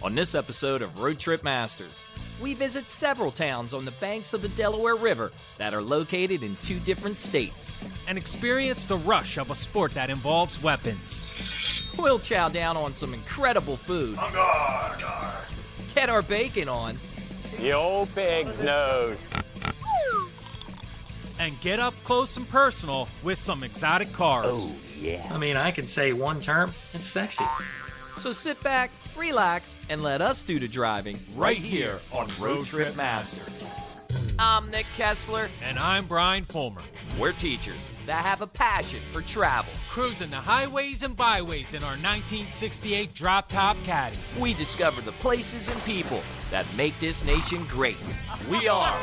On this episode of Road Trip Masters, we visit several towns on the banks of the Delaware River that are located in 2 different states. And experience the rush of a sport that involves weapons. We'll chow down on some incredible food. Get our bacon on. The old pig's nose. And get up close and personal with some exotic cars. Oh, yeah. I mean, I can say one term, it's sexy. So sit back, relax, and let us do the driving right here on Road Trip Masters. I'm Nick Kessler. And I'm Brian Fulmer. We're teachers that have a passion for travel. Cruising the highways and byways in our 1968 drop-top caddy. We discover the places and people that make this nation great. We are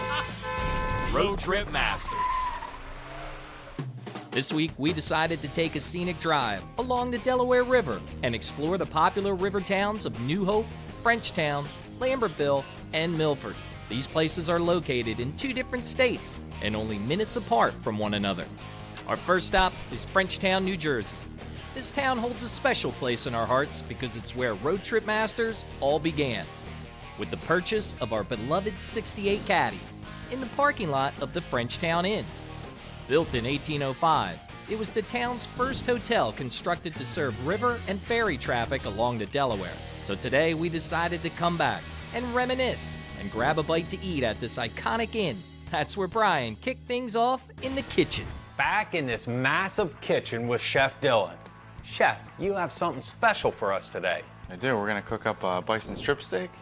Road Trip Masters. This week, we decided to take a scenic drive along the Delaware River and explore the popular river towns of New Hope, Frenchtown, Lambertville, and Milford. These places are located in 2 different states and only minutes apart from one another. Our first stop is Frenchtown, New Jersey. This town holds a special place in our hearts because it's where Road Trip Masters all began, with the purchase of our beloved 68 Caddy in the parking lot of the Frenchtown Inn. Built in 1805, it was the town's first hotel constructed to serve river and ferry traffic along the Delaware. So today we decided to come back and reminisce and grab a bite to eat at this iconic inn. That's where Brian kicked things off in the kitchen. Back in this massive kitchen with Chef Dylan. Chef, you have something special for us today. I do. We're gonna cook up a bison strip steak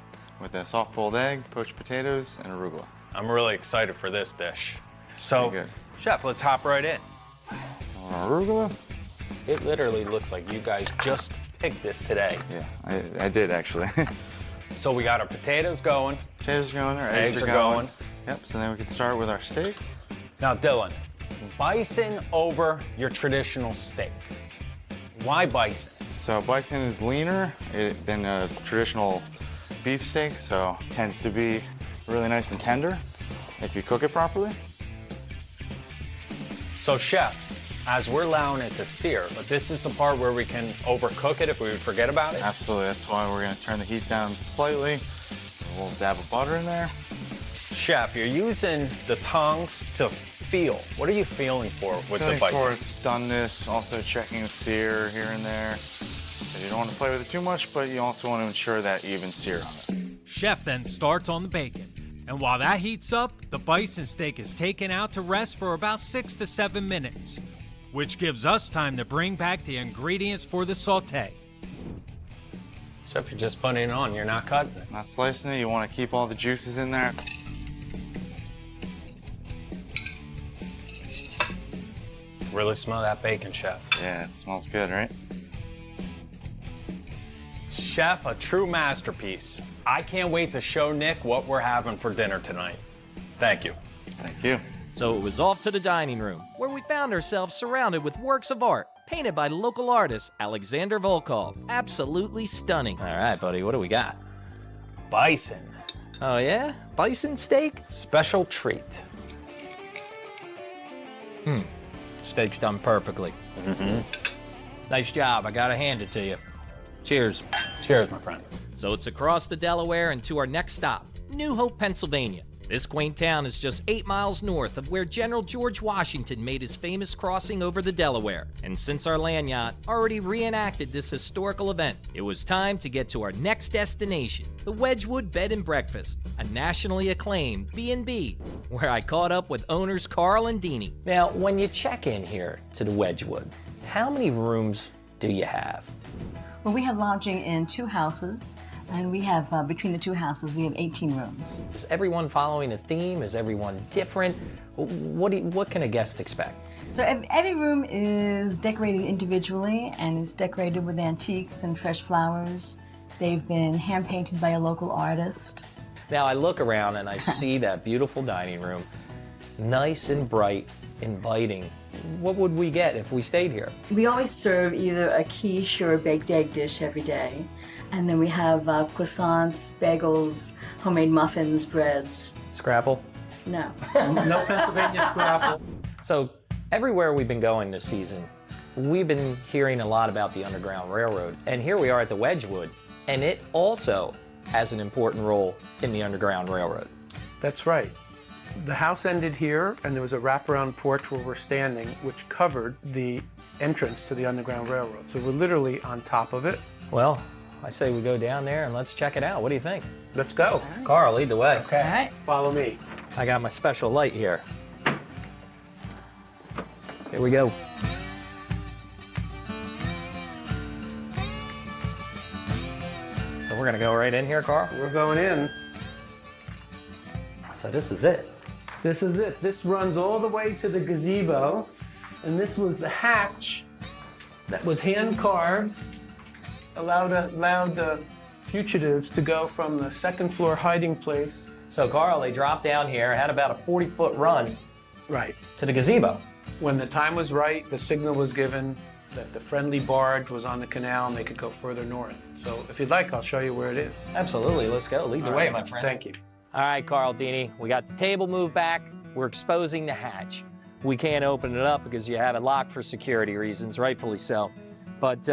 with a soft boiled egg, poached potatoes, and arugula. I'm really excited for this dish. So, Pretty good. Chef, let's hop right in. Arugula? It literally looks like you guys just picked this today. Yeah, I did actually. So we got our potatoes going. Potatoes are going, our Eggs eggs are are going. going. Yep, so then we can start with our steak. Now, Dylan, bison over your traditional steak. Why bison? So bison is leaner than a traditional beef steak, so it tends to be really nice and tender if you cook it properly. So, Chef, as we're allowing it to sear, but this is the part where we can overcook it if we forget about it? Absolutely, that's why we're gonna turn the heat down slightly. A little dab of butter in there. Chef, you're using the tongs to feel. What are you feeling for with the bison? For its doneness, also checking the sear here and there. So you don't want to play with it too much, but you also want to ensure that even sear on it. Chef then starts on the bacon. And while that heats up, the bison steak is taken out to rest for about 6 to 7 minutes, which gives us time to bring back the ingredients for the sauté. Chef, you're just putting it on, you're not cutting it. Not slicing it, you want to keep all the juices in there. Really smell that bacon, Chef. Yeah, it smells good, right? Chef, a true masterpiece. I can't wait to show Nick what we're having for dinner tonight. Thank you. Thank you. So it was off to the dining room, where we found ourselves surrounded with works of art painted by local artist Alexander Volkov. Absolutely stunning. All right, buddy, what do we got? Bison. Oh yeah? Bison steak? Special treat. Steak's done perfectly. Nice job, I gotta hand it to you. Cheers. Cheers, my friend. So it's across the Delaware and to our next stop, New Hope, Pennsylvania. This quaint town is just 8 miles north of where General George Washington made his famous crossing over the Delaware. And since our land yacht already reenacted this historical event, it was time to get to our next destination, the Wedgwood Bed and Breakfast, a nationally acclaimed B&B, where I caught up with owners Carl and Deanie. Now, when you check in here to the Wedgwood, how many rooms do you have? Well, we have lodging in 2 houses, and we have, between the 2 houses, we have 18 rooms. Is everyone following a theme? Is everyone different? What can a guest expect? So every room is decorated individually, and is decorated with antiques and fresh flowers. They've been hand-painted by a local artist. Now I look around and I see that beautiful dining room, nice and bright, inviting. What would we get if we stayed here? We always serve either a quiche or a baked egg dish every day. And then we have croissants, bagels, homemade muffins, breads. Scrapple? No. No Pennsylvania scrapple. So everywhere we've been going this season, we've been hearing a lot about the Underground Railroad. And here we are at the Wedgwood, and it also has an important role in the Underground Railroad. That's right. The house ended here, and there was a wraparound porch where we're standing, which covered the entrance to the Underground Railroad. So we're literally on top of it. Well, I say we go down there and let's check it out. What do you think? Let's go. Carl, lead the way. Okay. All right. Follow me. I got my special light here. Here we go. So we're gonna go right in here, Carl? We're going in. So this is it. This is it. This runs all the way to the gazebo, and this was the hatch that was hand carved, allowed the fugitives to go from the second floor hiding place. So Carl, they dropped down here, had about a 40-foot run Right. to the gazebo. When the time was right, the signal was given that the friendly barge was on the canal and they could go further north. So if you'd like, I'll show you where it is. Absolutely, let's go. Lead the All way, right. my friend. Thank you. All right, Carl Dini, we got the table moved back. We're exposing the hatch. We can't open it up because you have it locked for security reasons, rightfully so. But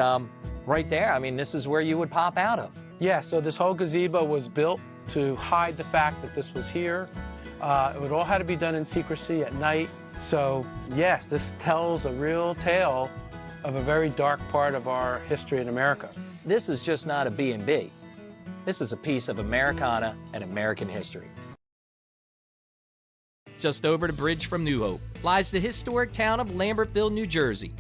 right there, I mean, this is where you would pop out of. Yeah, so this whole gazebo was built to hide the fact that this was here. It would all had to be done in secrecy at night. So yes, this tells a real tale of a very dark part of our history in America. This is just not a B&B. This is a piece of Americana and American history. Just over the bridge from New Hope lies the historic town of Lambertville, New Jersey.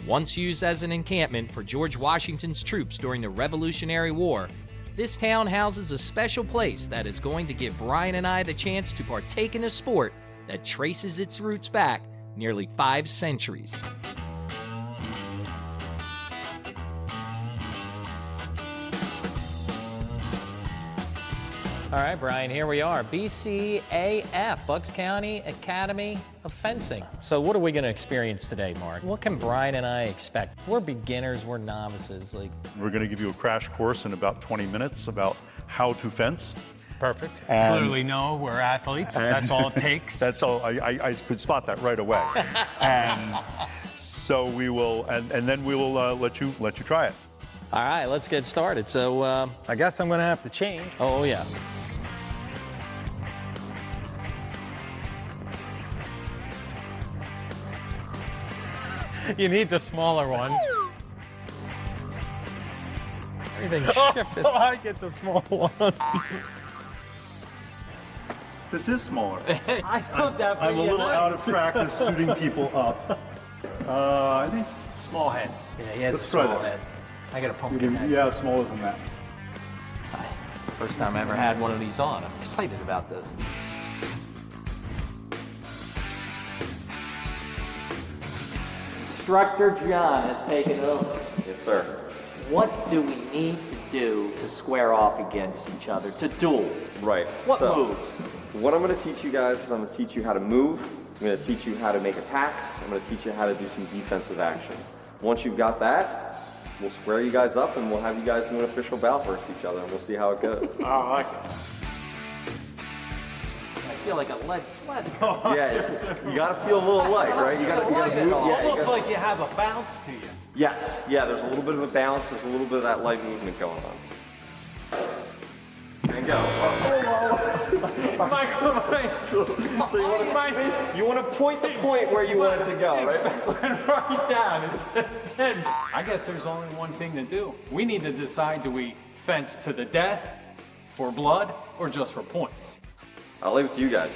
Once used as an encampment for George Washington's troops during the Revolutionary War, this town houses a special place that is going to give Brian and I the chance to partake in a sport that traces its roots back nearly 5 centuries. All right, Brian, here we are. BCAF, Bucks County Academy of Fencing. So what are we going to experience today, Mark? What can Brian and I expect? We're beginners, we're novices. We're going to give you a crash course in about 20 minutes about how to fence. Perfect. And- Clearly know we're athletes. That's all it takes. That's all. I could spot that right away. And so we will, and then we will let you try it. All right, let's get started. So, I guess I'm gonna have to change. oh yeah. You need the smaller one. Everything shifted. So I get the small one. This is smaller. I thought that I'm a little out of practice suiting people up. I think Small head. Yeah, he has Let's a try small this. head. I got a we pumpkin can, head. yeah, smaller than that. First time I ever had one of these on. I'm excited about this. Instructor John has taken over. Yes, sir. What do we need to do to square off against each other, to duel? Right. What so, moves? What I'm going to teach you guys is I'm going to teach you how to move. I'm going to teach you how to make attacks. I'm going to teach you how to do some defensive actions. Once you've got that, we'll square you guys up and we'll have you guys do an official bout versus each other and we'll see how it goes. I like it. I feel like a lead sled. Yeah, you got to feel a little light, right? You got to move. Yeah, you Almost gotta- like you have a bounce to you. Yes, yeah, there's a little bit of a bounce, there's a little bit of that light movement going on. And go. So you want to point the point where you want it to go, right? Right down. I guess there's only one thing to do. We need to decide, do we fence to the death, for blood, or just for points? I'll leave it to you guys.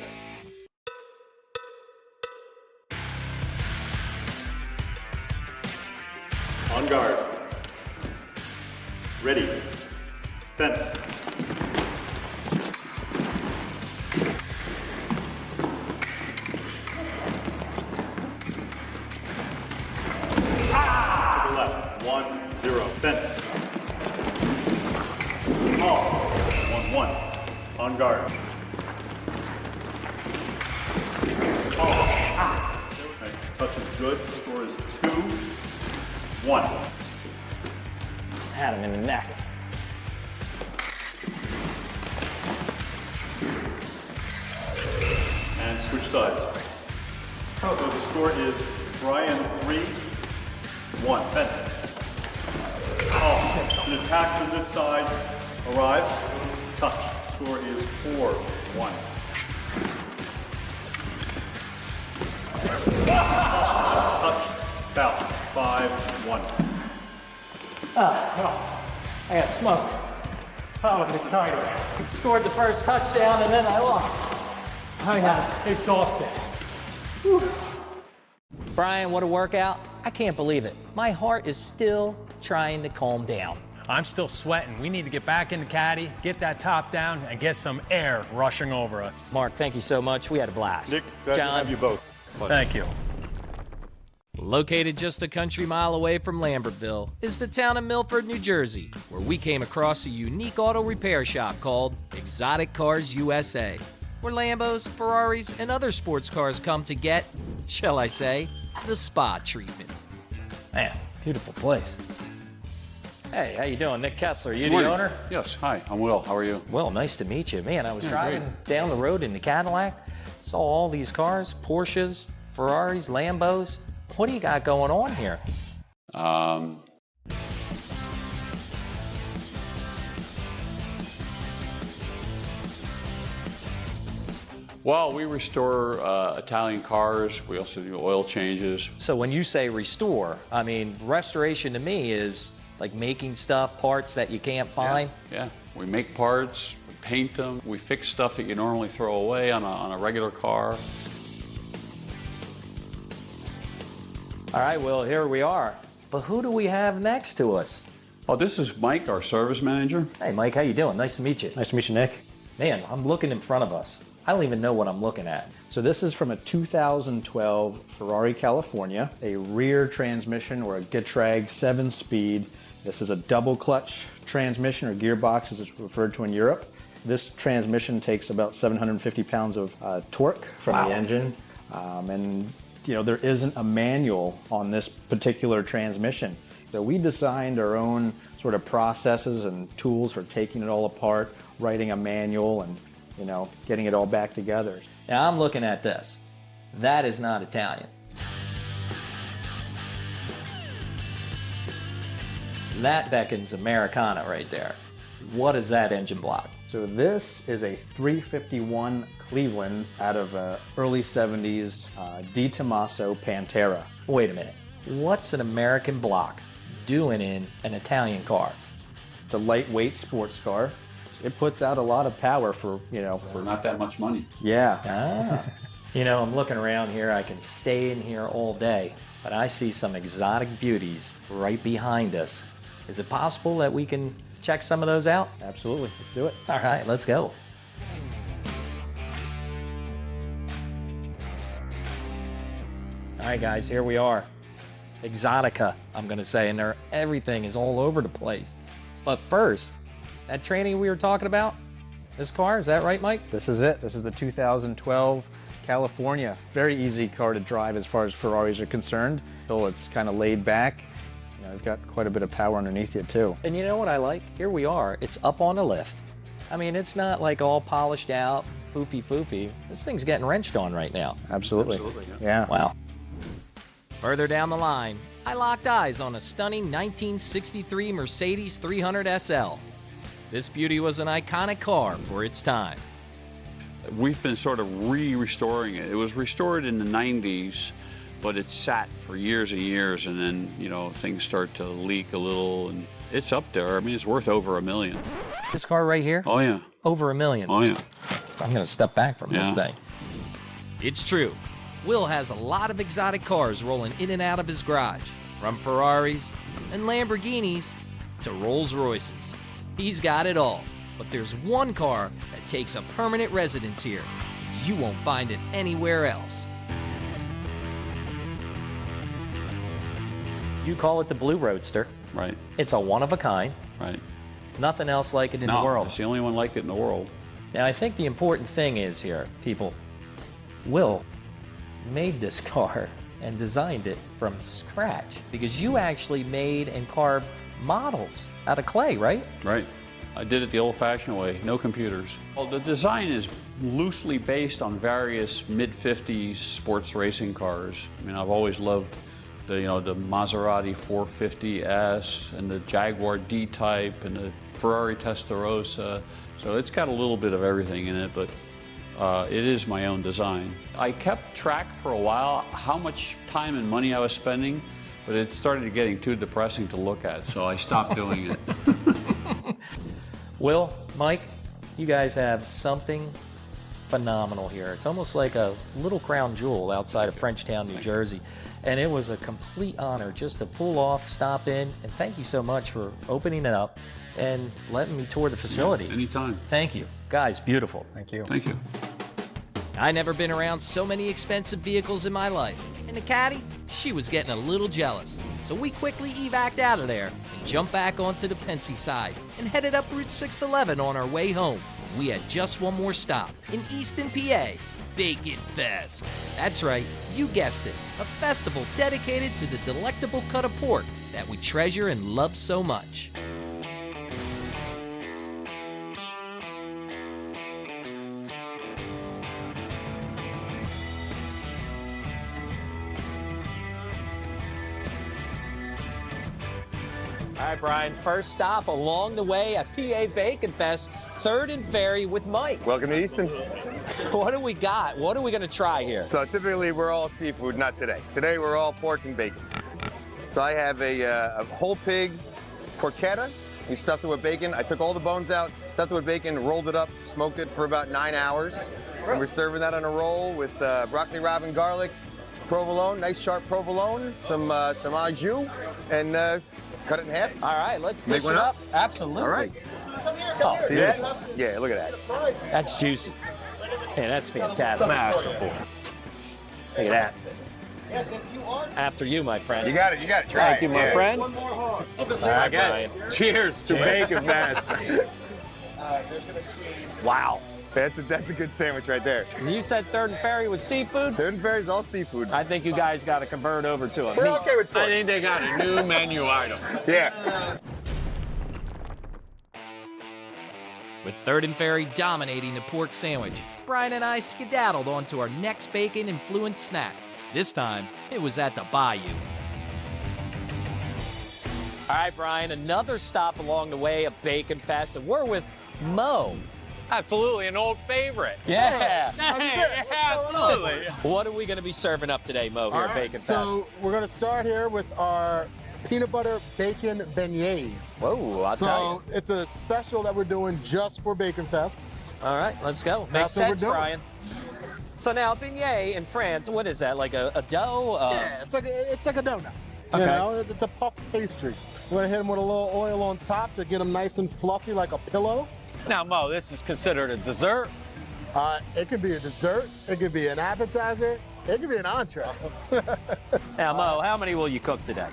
On guard. Ready. Fence. To the left. 1-0. Fence. Call. 1-1. On guard. Call. Okay. Touch is good. Score is 2-1. Had him in the neck. And switch sides. So the score is Brian 3-1. Fence. Oh, an attack from this side arrives. touch. Score is 4-1. Touch, foul, 5-1. I got smoked. Oh, I'm excited. Scored the first touchdown and then I lost. I got exhausted. Whew. Brian, what a workout. I can't believe it. My heart is still trying to calm down. I'm still sweating. We need to get back in the caddy, get that top down, and get some air rushing over us. Mark, thank you so much. We had a blast. Nick, glad to have you both. Thank you. Located just a country mile away from Lambertville is the town of Milford, New Jersey, where we came across a unique auto repair shop called Exotic Cars USA, where Lambos, Ferraris, and other sports cars come to get, shall I say, the spa treatment. Man, beautiful place. Hey, how you doing? Nick Kessler, you Morning. the owner? Yes, hi, I'm Will. How are you? Well, nice to meet you. Man, I was Yeah, driving great. down the road in the Cadillac, saw all these cars, Porsches, Ferraris, Lambos. What do you got going on here? Well, we restore Italian cars. We also do oil changes. So when you say restore, I mean, restoration to me is like making stuff, parts that you can't find. Yeah, we make parts, we paint them, we fix stuff that you normally throw away on a regular car. All right, well, here we are. But who do we have next to us? Oh, this is Mike, our service manager. Hey, Mike, how you doing? Nice to meet you. Nice to meet you, Nick. Man, I'm looking in front of us. I don't even know what I'm looking at. So this is from a 2012 Ferrari California, a rear transmission or a Getrag 7-speed. This is a double clutch transmission or gearbox as it's referred to in Europe. This transmission takes about 750 pounds of torque from the engine. And you know, there isn't a manual on this particular transmission. So we designed our own sort of processes and tools for taking it all apart, writing a manual and, you know, getting it all back together. Now I'm looking at this. That is not Italian. That beckons Americana right there. What is that engine block? So this is a 351 Cleveland out of early 70s Di Tommaso Pantera. Wait a minute. What's an American block doing in an Italian car? It's a lightweight sports car. It puts out a lot of power for, you know, For not that much money. yeah. Ah. You know, I'm looking around here. I can stay in here all day, but I see some exotic beauties right behind us. Is it possible that we can check some of those out? Absolutely. Let's do it. All right, let's go. All right, guys, here we are. Exotica, I'm going to say, and everything is all over the place. But first, that training we were talking about, this car, is that right, Mike? This is it. This is the 2012 California. Very easy car to drive as far as Ferraris are concerned. So it's kind of laid back. You know, it's got quite a bit of power underneath it too. And you know what I like? Here we are. It's up on a lift. I mean, it's not like all polished out, foofy. This thing's getting wrenched on right now. Absolutely. Absolutely, Yeah. Wow. Further down the line, I locked eyes on a stunning 1963 Mercedes 300 SL. This beauty was an iconic car for its time. We've been sort of restoring it. It was restored in the 90s, but it sat for years and years, and then, you know, things start to leak a little, and it's up there. I mean, it's worth over $1 million. This car right here, Oh, yeah. over $1 million. Oh, yeah. I'm gonna step back from this Yeah. thing. It's true. Will has a lot of exotic cars rolling in and out of his garage, from Ferraris and Lamborghinis to Rolls Royces. He's got it all, but there's one car that takes a permanent residence here. You won't find it anywhere else. You call it the Blue Roadster. Right, It's a one-of-a-kind. right. Nothing else like it in No, the world. it's the only one like it in the world. Now, I think the important thing is here, people, Will made this car and designed it from scratch because you actually made and carved models out of clay, right? Right. I did it the old-fashioned way, no computers. Well, the design is loosely based on various mid-50s sports racing cars. I mean, I've always loved the Maserati 450S and the Jaguar D-Type and the Ferrari Testarossa. So it's got a little bit of everything in it, but it is my own design. I kept track for a while how much time and money I was spending, but it started getting too depressing to look at, so I stopped doing it. Will, Mike, you guys have something phenomenal here. It's almost like a little crown jewel outside of Frenchtown, New Jersey. And it was a complete honor just to pull off, stop in, and thank you so much for opening it up and letting me tour the facility. Anytime. Thank you. Guys, beautiful. Thank you. Thank you. I never been around so many expensive vehicles in my life. And the caddy, she was getting a little jealous. So we quickly evac'd out of there and jumped back onto the Pensy side and headed up Route 611 on our way home. We had just one more stop in Easton, PA, Bacon Fest. That's right, you guessed it, a festival dedicated to the delectable cut of pork that we treasure and love so much. All right, Brian, first stop along the way at PA Bacon Fest, 3rd and Ferry with Mike. Welcome to Easton. What do we got? What are we going to try here? So typically we're all seafood, not today. Today we're all pork and bacon. So I have a whole pig porchetta. We stuffed it with bacon. I took all the bones out, stuffed it with bacon, rolled it up, smoked it for about 9 hours. And we're serving that on a roll with broccoli, rabe, and garlic, provolone, nice sharp provolone, some au jus, and cut it in half. All right, let's dish it up. Absolutely. All right. Oh, see that? Yeah, look at that. That's juicy. Yeah, that's fantastic. Masterful. Look at that. After you, my friend. You got it. Try Thank you, my friend. All right, guys. Cheers to Bacon Fest. Wow. That's a good sandwich right there. You said 3rd and Ferry was seafood? 3rd and Ferry's all seafood. I think you guys got to convert over to a We're meat. okay with pork. I think they got a new menu item. Yeah. With 3rd and Ferry dominating the pork sandwich, Brian and I skedaddled onto our next bacon-influenced snack. This time, it was at the Bayou. All right, Brian, another stop along the way of Bacon Fest, and we're with Mo. Absolutely, an old favorite. Yeah. Absolutely. What are we going to be serving up today, Mo, here at Bacon Fest? So we're going to start here with our peanut butter bacon beignets. Whoa, I'll tell you. So it's a special that we're doing just for Bacon Fest. All right, let's go. Makes That's what we're sense, doing. Brian. So now, beignet in France, what is that, like a dough? Yeah, it's like a donut. Okay. You know, it's a puff pastry. We're going to hit them with a little oil on top to get them nice and fluffy like a pillow. Now, Mo, this is considered a dessert. It can be a dessert. It can be an appetizer. It can be an entree. Now, Mo, how many will you cook today?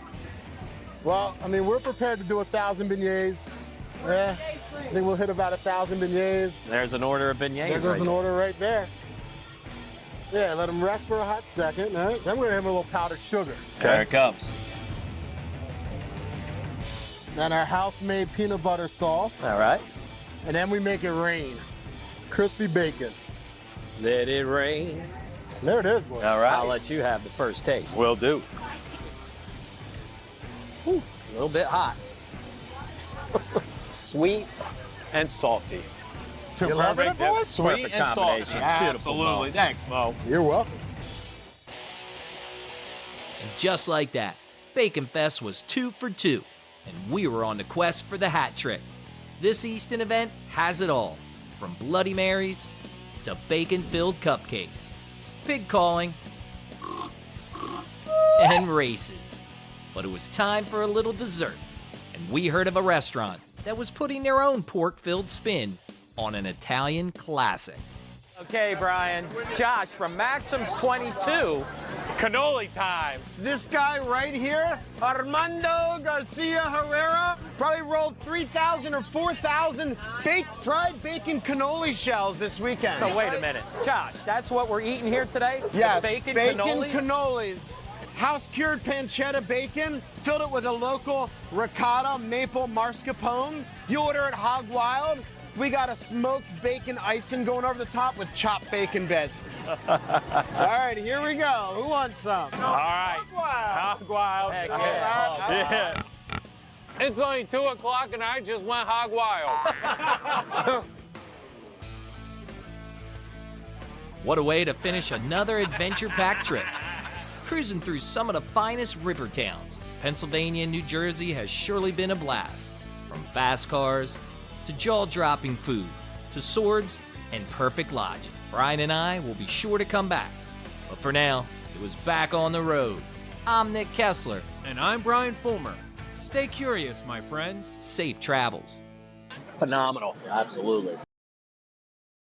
Well, I mean, we're prepared to do 1,000 beignets. I think we'll hit about 1,000 beignets. There's an order of beignets. There's right an there. order right there. Yeah, let them rest for a hot second. All right. Then we're gonna have a little powdered sugar. There it comes. Then our house-made peanut butter sauce. All right. And then we make it rain. Crispy bacon. Let it rain. There it is, boys. All right. I'll let you have the first taste. Will do. Whew, a little bit hot. Sweet and salty. You loving it, boys? Sweet and salty. It's beautiful, Mo. Absolutely. Thanks, Mo. You're welcome. And just like that, Bacon Fest was 2 for 2, and we were on the quest for the hat trick. This Easton event has it all, from Bloody Marys to bacon-filled cupcakes, pig calling, and races. But it was time for a little dessert, and we heard of a restaurant that was putting their own pork-filled spin on an Italian classic. Okay, Brian. Josh from Maxim's 22. Cannoli time. This guy right here, Armando Garcia Herrera, probably rolled 3,000 or 4,000 fried bacon cannoli shells this weekend. So wait a minute. Josh, that's what we're eating here today? Yes, The bacon cannolis? cannolis. House-cured pancetta bacon, filled it with a local ricotta maple mascarpone. You order it hog wild, We got a smoked bacon icing going over the top with chopped bacon bits. All right, here we go. Who wants some? All right. Hog wild. Heck yeah. It's only 2 o'clock and I just went hog wild. What a way to finish another adventure-packed trip. Cruising through some of the finest river towns, Pennsylvania and New Jersey has surely been a blast. From fast cars, to jaw-dropping food, to swords, and perfect lodging. Brian and I will be sure to come back. But for now, it was back on the road. I'm Nick Kessler. And I'm Brian Fulmer. Stay curious, my friends. Safe travels. Phenomenal, absolutely.